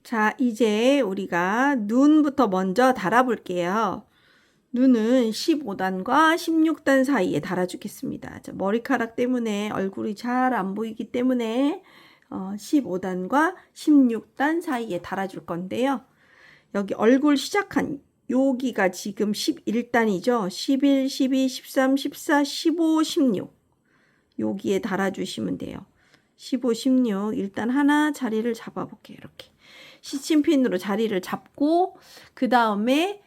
자, 이제 우리가 눈부터 먼저 달아볼게요. 눈은 15단과 16단 사이에 달아주겠습니다. 머리카락 때문에 얼굴이 잘 안 보이기 때문에 15단과 16단 사이에 달아줄 건데요. 여기 얼굴 시작한 여기가 지금 11단이죠. 11, 12, 13, 14, 15, 16 여기에 달아주시면 돼요. 15, 16 일단 하나 자리를 잡아볼게요. 이렇게 시침핀으로 자리를 잡고 그 다음에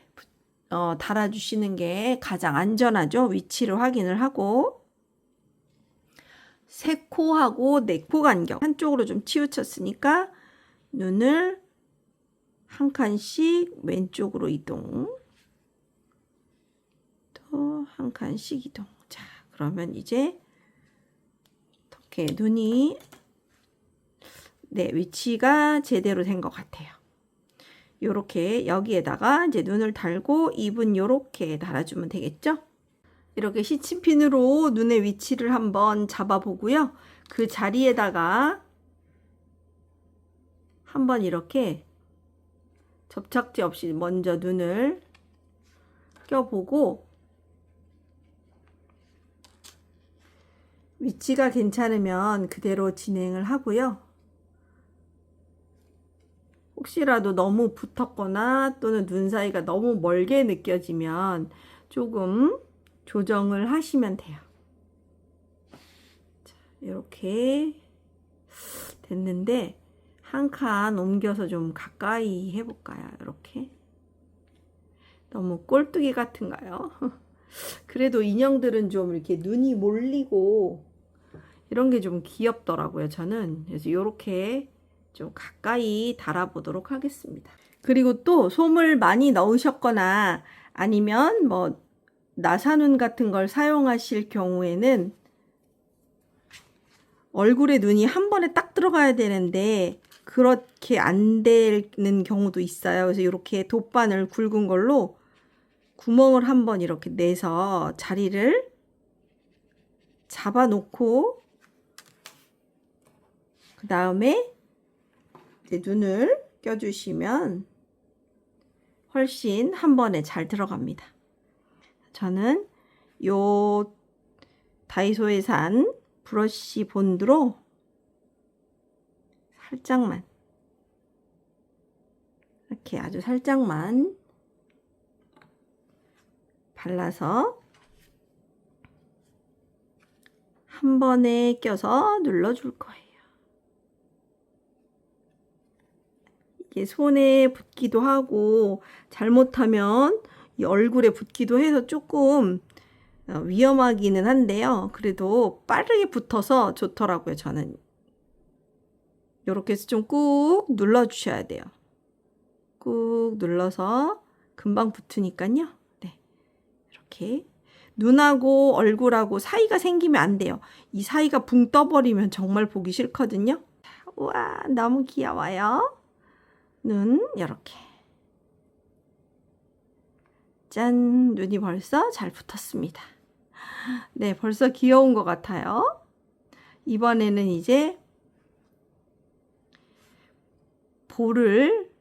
달아주시는 게 가장 안전하죠. 위치를 확인을 하고 세 코하고 네 코 간격 한쪽으로 좀 치우쳤으니까 눈을 한 칸씩 왼쪽으로 이동, 또 한 칸씩 이동. 자, 그러면 이제 이렇게 눈이 위치가 제대로 된 것 같아요. 요렇게 여기에다가 이제 눈을 달고 입은 요렇게 달아주면 되겠죠? 이렇게 시침핀으로 눈의 위치를 한번 잡아보고요. 그 자리에다가 한번 이렇게 접착제 없이 먼저 눈을 껴보고 위치가 괜찮으면 그대로 진행을 하고요. 혹시라도 너무 붙었거나 또는 눈 사이가 너무 멀게 느껴지면 조금 조정을 하시면 돼요. 자, 이렇게 됐는데 한 칸 옮겨서 좀 가까이 해볼까요? 이렇게. 너무 꼴뚜기 같은가요? 그래도 인형들은 좀 이렇게 눈이 몰리고 이런 게 좀 귀엽더라고요, 저는. 그래서 이렇게 좀 가까이 달아보도록 하겠습니다. 그리고 또 솜을 많이 넣으셨거나 아니면 뭐 나사눈 같은 걸 사용하실 경우에는 얼굴에 눈이 한 번에 딱 들어가야 되는데 그렇게 안 되는 경우도 있어요. 그래서 이렇게 돗바늘 굵은 걸로 구멍을 한번 이렇게 내서 자리를 잡아 놓고 그 다음에 눈을 껴주시면 훨씬 한 번에 잘 들어갑니다. 저는 요 다이소에 산 브러쉬 본드로 살짝만 이렇게 아주 살짝만 발라서 한 번에 껴서 눌러줄 거예요. 이게 손에 붙기도 하고 잘못하면 이 얼굴에 붙기도 해서 조금 위험하기는 한데요. 그래도 빠르게 붙어서 좋더라고요. 저는 이렇게 해서 좀 꾹 눌러 주셔야 돼요. 꾹 눌러서 금방 붙으니까요. 네, 이렇게 눈하고 얼굴하고 사이가 생기면 안 돼요. 이 사이가 붕 떠버리면 정말 보기 싫거든요. 우와, 너무 귀여워요. 눈 이렇게 짠, 눈이 벌써 잘 붙었습니다. 네, 벌써 귀여운 것 같아요. 이번에는 이제 볼을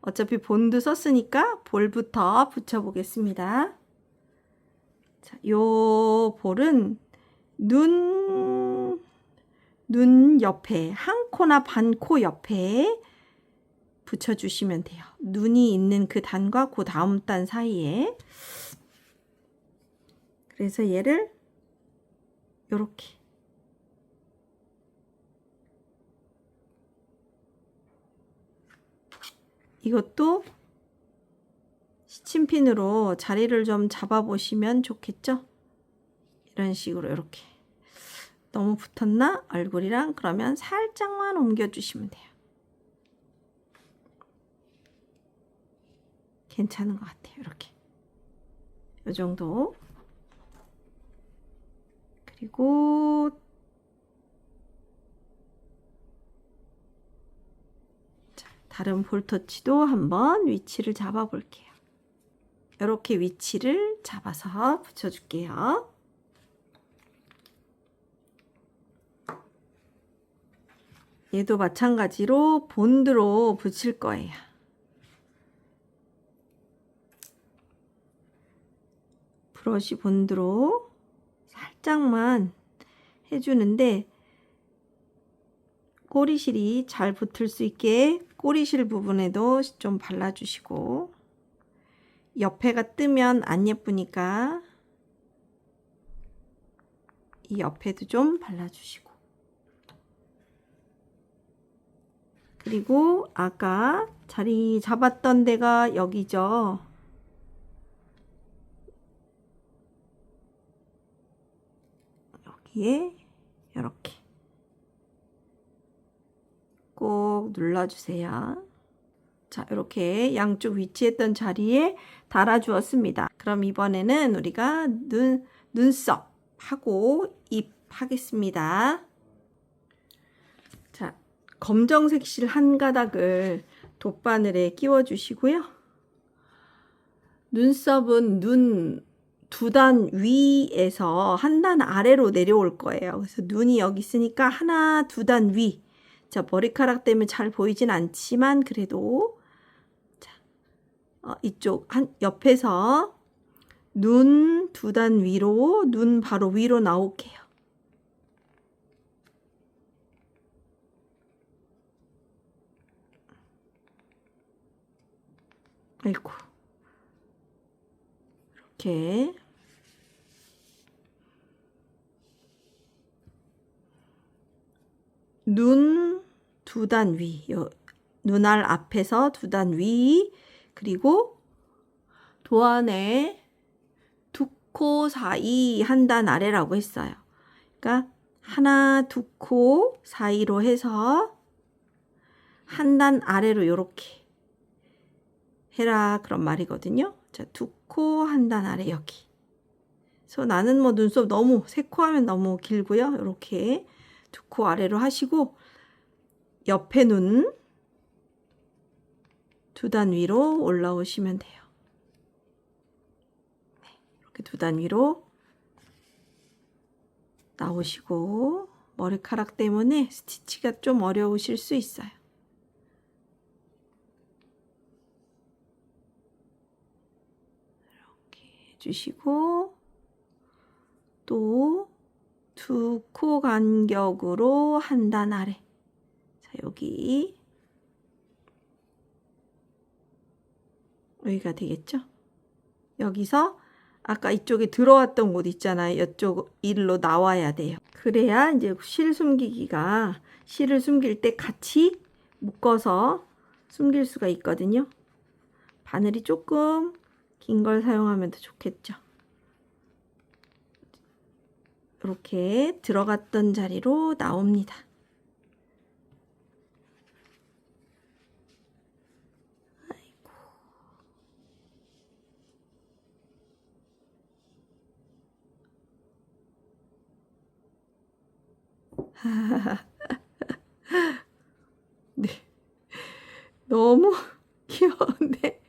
어차피 본드 썼으니까 볼부터 붙여보겠습니다. 자, 요 볼은 눈 옆에 한 코나 반 코 옆에 붙여주시면 돼요. 눈이 있는 그 단과 그 다음 단 사이에. 그래서 얘를 요렇게 이것도 시침핀으로 자리를 좀 잡아보시면 좋겠죠? 이런 식으로 이렇게. 너무 붙었나? 얼굴이랑? 그러면 살짝만 옮겨주시면 돼요. 괜찮은 것 같아요. 이렇게. 이 정도. 그리고 자, 다른 볼터치도 한번 위치를 잡아 볼게요. 이렇게 위치를 잡아서 얘도 마찬가지로 본드로 붙일 거예요. 브러쉬 본드로 살짝만 해주는데 꼬리실이 잘 붙을 수 있게 꼬리실 부분에도 좀 발라주시고, 옆에가 뜨면 안 예쁘니까 이 옆에도 좀 발라주시고, 그리고 아까 자리 잡았던 데가 여기죠. 여기에 이렇게 꼭 눌러주세요. 자, 이렇게 양쪽 위치했던 자리에 달아주었습니다. 그럼 이번에는 우리가 눈썹 하고 입 하겠습니다. 자, 검정색 실 한 가닥을 돗바늘에 끼워 주시고요. 눈썹은 눈 두 단 위에서 한 단 아래로 내려올 거예요. 그래서 눈이 여기 있으니까 하나, 두 단 위. 자, 머리카락 때문에 잘 보이진 않지만 그래도 자, 이쪽 옆에서 눈 두 단 위로, 눈 바로 위로 나올게요. 아이고. 이렇게. 눈 두 단 위, 눈알 앞에서 두 단 위, 그리고 도안에 두 코 사이 한 단 아래라고 했어요. 그러니까 하나, 두 코 사이로 해서 한 단 아래로 이렇게 해라 그런 말이거든요. 자, 두 코 한 단 아래 여기. 그래서 나는 뭐 눈썹 너무 세 코 하면 너무 길고요. 이렇게 두 코 아래로 하시고, 옆에 눈 두 단 위로 올라오시면 돼요. 네, 이렇게 두 단 위로 나오시고, 머리카락 때문에 스티치가 좀 어려우실 수 있어요. 이렇게 해주시고, 또 두 코 간격으로 한 단 아래. 자, 여기가 되겠죠? 여기서 아까 이쪽에 들어왔던 곳 있잖아요. 이쪽 일로 나와야 돼요. 그래야 이제 실을 숨길 때 같이 묶어서 숨길 수가 있거든요. 바늘이 조금 긴 걸 사용하면 더 좋겠죠. 이렇게 들어갔던 자리로 나옵니다. 네, 너무 귀여운데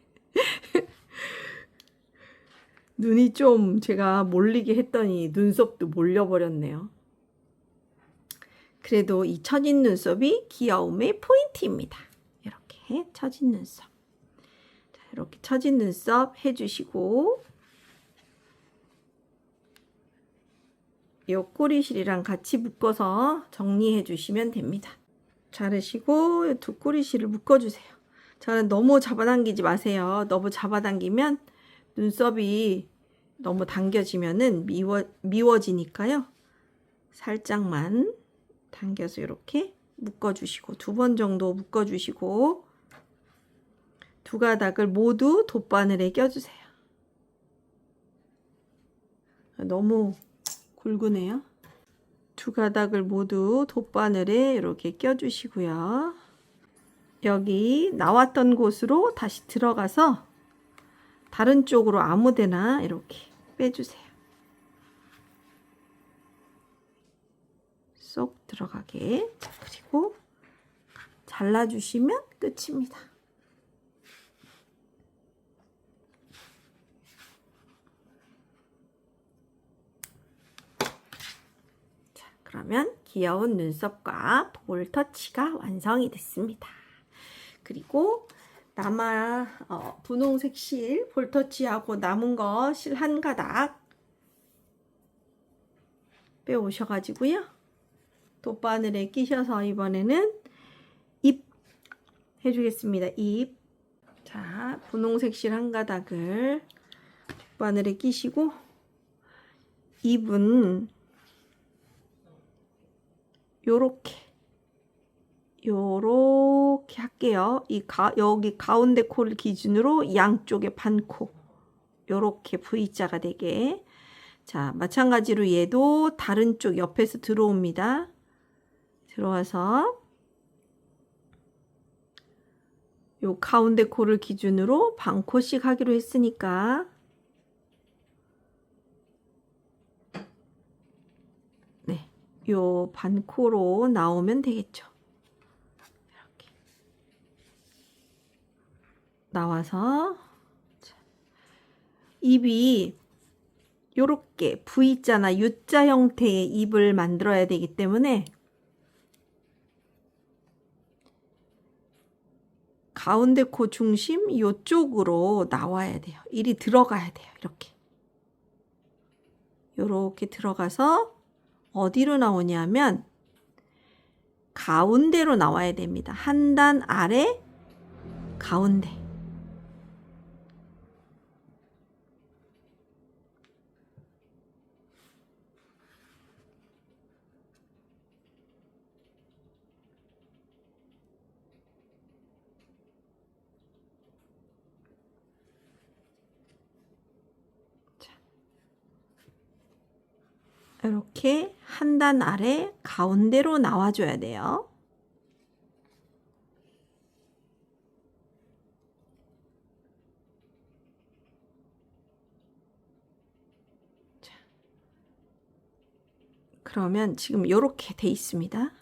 눈이 좀 제가 몰리게 했더니 눈썹도 몰려버렸네요. 그래도 이 처진 눈썹이 귀여움의 포인트입니다. 이렇게 처진 눈썹. 자, 이렇게 처진 눈썹 해주시고, 이 꼬리실이랑 같이 묶어서 정리해 주시면 됩니다. 자르시고 두 꼬리실을 묶어주세요. 저는 너무 잡아당기지 마세요. 너무 잡아당기면 눈썹이 너무 당겨지면은 미워지니까요. 살짝만 당겨서 이렇게 묶어주시고, 두 번 정도 묶어주시고, 두 가닥을 모두 돗바늘에 껴주세요. 너무 굵으네요. 두 가닥을 모두 돗바늘에 이렇게 껴주시고요. 여기 나왔던 곳으로 다시 들어가서 다른 쪽으로 아무데나 이렇게 빼주세요. 쏙 들어가게. 자, 그리고 잘라주시면 끝입니다. 자, 그러면 귀여운 눈썹과 볼터치가 완성이 됐습니다. 그리고 분홍색 실 볼터치하고 남은 거 실 한 가닥 빼오셔가지고요. 돗바늘에 끼셔서 이번에는 입 해주겠습니다. 입. 자, 분홍색 실 한 가닥을 돗바늘에 끼시고 입은 요렇게 할게요. 여기 가운데 코를 기준으로 양쪽에 반코 요렇게 V자가 되게. 자, 마찬가지로 얘도 다른 쪽 옆에서 들어옵니다. 들어와서 요 가운데 코를 기준으로 반코씩 하기로 했으니까 네, 요 반코로 나오면 되겠죠. 이렇게 나와서 입이 요렇게 V자나 U자 형태의 입을 만들어야 되기 때문에 가운데 코 중심 요쪽으로 나와야 돼요. 일이 들어가야 돼요. 요렇게 들어가서 어디로 나오냐면 가운데로 나와야 됩니다. 한 단 아래 가운데. 이렇게 한 단 아래 가운데로 나와줘야 돼요. 자, 그러면 지금 이렇게 돼 있습니다.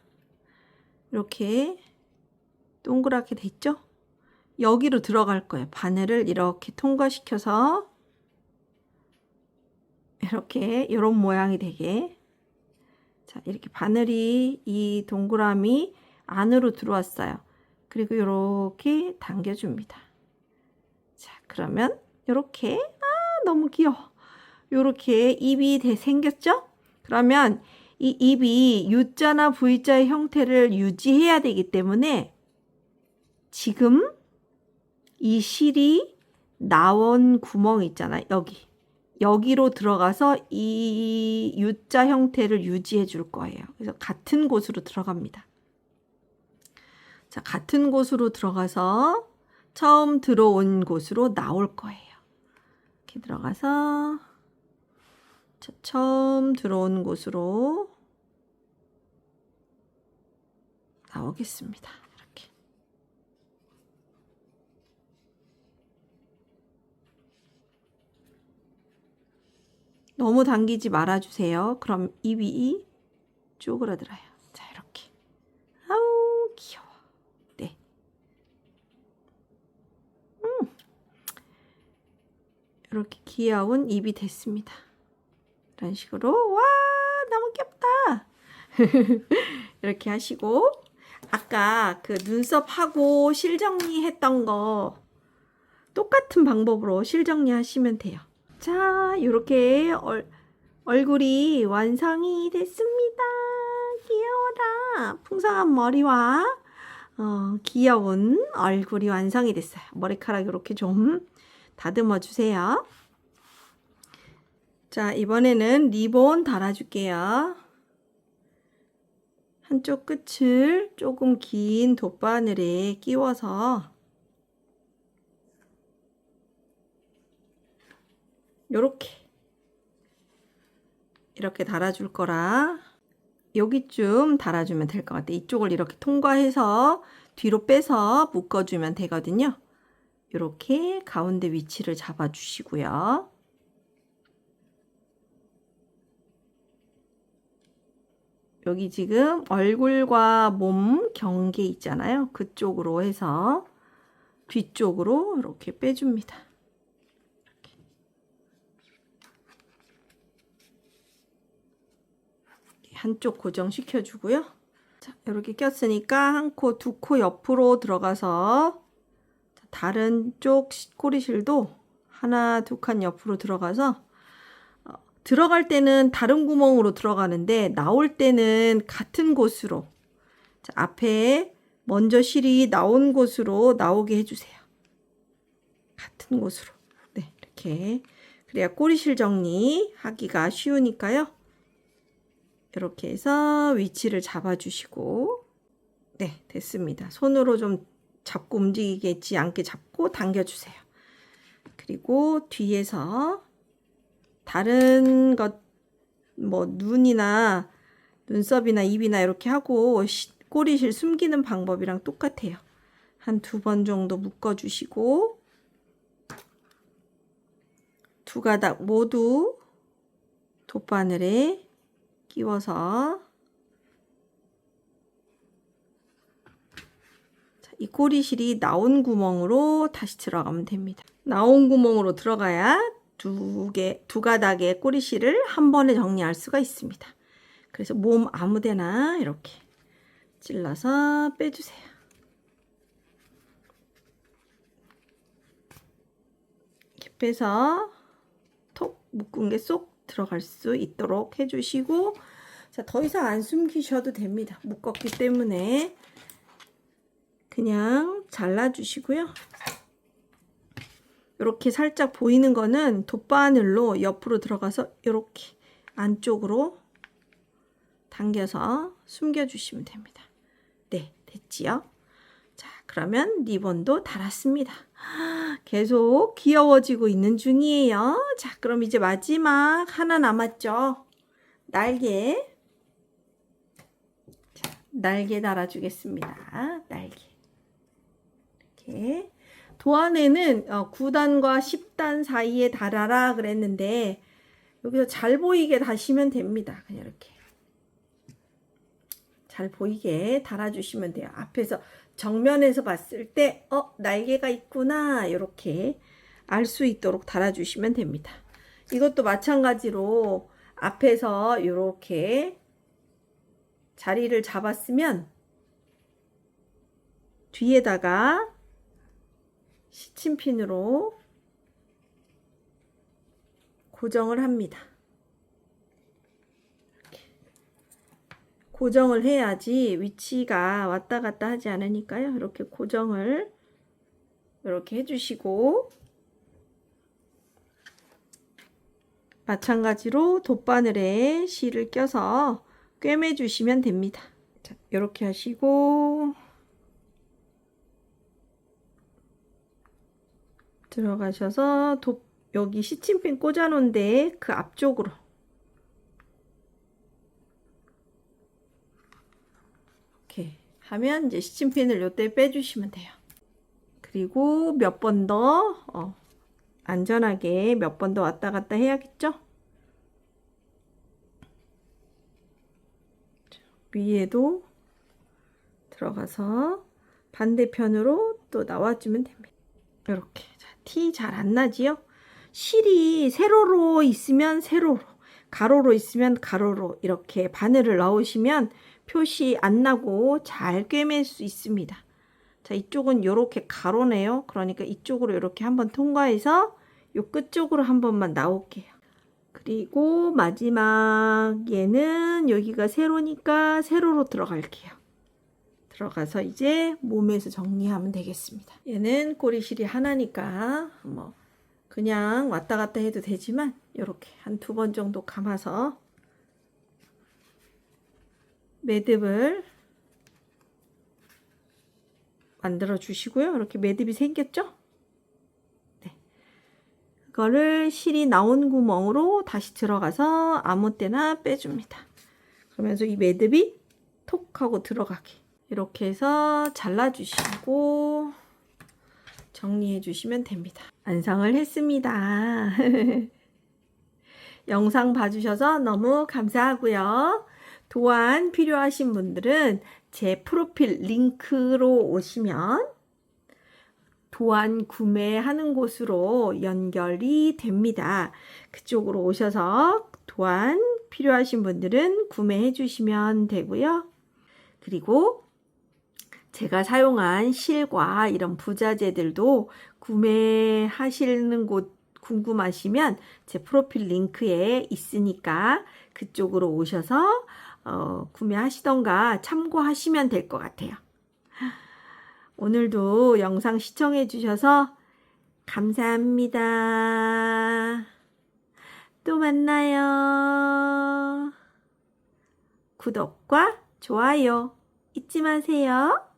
이렇게 동그랗게 돼 있죠? 여기로 들어갈 거예요. 바늘을 이렇게 통과시켜서 이렇게 이런 모양이 되게. 자, 이렇게 바늘이 이 동그라미 안으로 들어왔어요. 그리고 이렇게 당겨줍니다. 자, 그러면 이렇게 너무 귀여워. 이렇게 입이 생겼죠? 그러면 이 입이 U자나 V자의 형태를 유지해야 되기 때문에 지금 이 실이 나온 구멍 있잖아요. 여기로 들어가서 이 U자 형태를 유지해 줄 거예요. 그래서 같은 곳으로 들어갑니다. 자, 같은 곳으로 들어가서 처음 들어온 곳으로 나올 거예요. 이렇게 들어가서 처음 들어온 곳으로 나오겠습니다. 이렇게. 너무 당기지 말아주세요. 그럼 입이 쪼그라들어요. 자, 이렇게. 아우, 귀여워. 네. 이렇게 귀여운 입이 됐습니다. 이런 식으로. 와, 너무 귀엽다. 이렇게 하시고, 아까 그 눈썹하고 실정리 했던 거 똑같은 방법으로 실정리 하시면 돼요. 자, 이렇게 얼굴이 완성이 됐습니다. 귀여워라. 풍성한 머리와 귀여운 얼굴이 완성이 됐어요. 머리카락 이렇게 좀 다듬어 주세요. 자, 이번에는 리본 달아줄게요. 한쪽 끝을 조금 긴 돗바늘에 끼워서 이렇게 달아줄 거라 여기쯤 달아주면 될 것 같아요. 이쪽을 이렇게 통과해서 뒤로 빼서 묶어주면 되거든요. 이렇게 가운데 위치를 잡아주시고요. 여기 지금 얼굴과 몸 경계 있잖아요. 그쪽으로 해서 뒤쪽으로 이렇게 빼줍니다. 한쪽 고정시켜 주고요. 자, 이렇게 꼈으니까 한 코, 두 코 옆으로 들어가서 다른 쪽 꼬리실도 하나, 두 칸 옆으로 들어가서 들어갈 때는 다른 구멍으로 들어가는데 나올 때는 같은 곳으로, 자, 앞에 먼저 실이 나온 곳으로 나오게 해주세요. 같은 곳으로. 네, 이렇게. 그래야 꼬리실 정리하기가 쉬우니까요. 이렇게 해서 위치를 잡아주시고, 네, 됐습니다. 손으로 좀 잡고 움직이지 않게 잡고 당겨주세요. 그리고 뒤에서 다른 것, 뭐 눈이나 눈썹이나 입이나 이렇게 하고 꼬리실 숨기는 방법이랑 똑같아요. 한 2번 정도 묶어주시고 두 가닥 모두 돗바늘에 끼워서 이 꼬리실이 나온 구멍으로 다시 들어가면 됩니다. 나온 구멍으로 들어가야 두 가닥의 꼬리실을 한 번에 정리할 수가 있습니다. 그래서 몸 아무데나 이렇게 찔러서 빼주세요. 이렇게 빼서 톡 묶은 게 쏙 들어갈 수 있도록 해주시고, 자, 더 이상 안 숨기셔도 됩니다. 묶었기 때문에 그냥 잘라주시고요. 이렇게 살짝 보이는 거는 돗바늘로 옆으로 들어가서 이렇게 안쪽으로 당겨서 숨겨주시면 됩니다. 네, 됐지요? 자, 그러면 리본도 달았습니다. 계속 귀여워지고 있는 중이에요. 자, 그럼 이제 마지막 하나 남았죠? 날개. 자, 날개 달아주겠습니다. 날개. 이렇게. 도안에는 9단과 10단 사이에 달아라 그랬는데 여기서 잘 보이게 다시면 됩니다. 그냥 이렇게 잘 보이게 달아주시면 돼요. 앞에서 정면에서 봤을 때 날개가 있구나 이렇게 알 수 있도록 달아주시면 됩니다. 이것도 마찬가지로 앞에서 이렇게 자리를 잡았으면 뒤에다가 시침핀으로 고정을 합니다. 이렇게 고정을 해야지 위치가 왔다 갔다 하지 않으니까요. 이렇게 고정을 이렇게 해주시고, 마찬가지로 돗바늘에 실을 껴서 꿰매 주시면 됩니다. 자, 이렇게 하시고 들어가셔서 여기 시침핀 꽂아 놓은데 그 앞쪽으로 이렇게 하면 이제 시침핀을 요때 빼주시면 돼요. 그리고 몇 번 더 안전하게 몇 번 더 왔다 갔다 해야겠죠? 위에도 들어가서 반대편으로 또 나와주면 됩니다. 이렇게. 티 잘 안 나지요? 실이 세로로 있으면 세로로, 가로로 있으면 가로로 이렇게 바늘을 넣으시면 표시 안 나고 잘 꿰맬 수 있습니다. 자, 이쪽은 이렇게 가로네요. 그러니까 이쪽으로 이렇게 한번 통과해서 요 끝쪽으로 한 번만 나올게요. 그리고 마지막에는 여기가 세로니까 세로로 들어갈게요. 들어가서 이제 몸에서 정리하면 되겠습니다. 얘는 꼬리실이 하나니까 뭐 그냥 왔다 갔다 해도 되지만 이렇게 한 2번 정도 감아서 매듭을 만들어 주시고요. 이렇게 매듭이 생겼죠? 네. 그거를 실이 나온 구멍으로 다시 들어가서 아무 때나 빼줍니다. 그러면서 이 매듭이 톡 하고 들어가게 이렇게 해서 잘라주시고 정리해 주시면 됩니다. 완성을 했습니다. 영상 봐주셔서 너무 감사하고요. 도안 필요하신 분들은 제 프로필 링크로 오시면 도안 구매하는 곳으로 연결이 됩니다. 그쪽으로 오셔서 도안 필요하신 분들은 구매해 주시면 되고요. 그리고 제가 사용한 실과 이런 부자재들도 구매하시는 곳 궁금하시면 제 프로필 링크에 있으니까 그쪽으로 오셔서 구매하시던가 참고하시면 될 것 같아요. 오늘도 영상 시청해 주셔서 감사합니다. 또 만나요. 구독과 좋아요 잊지 마세요.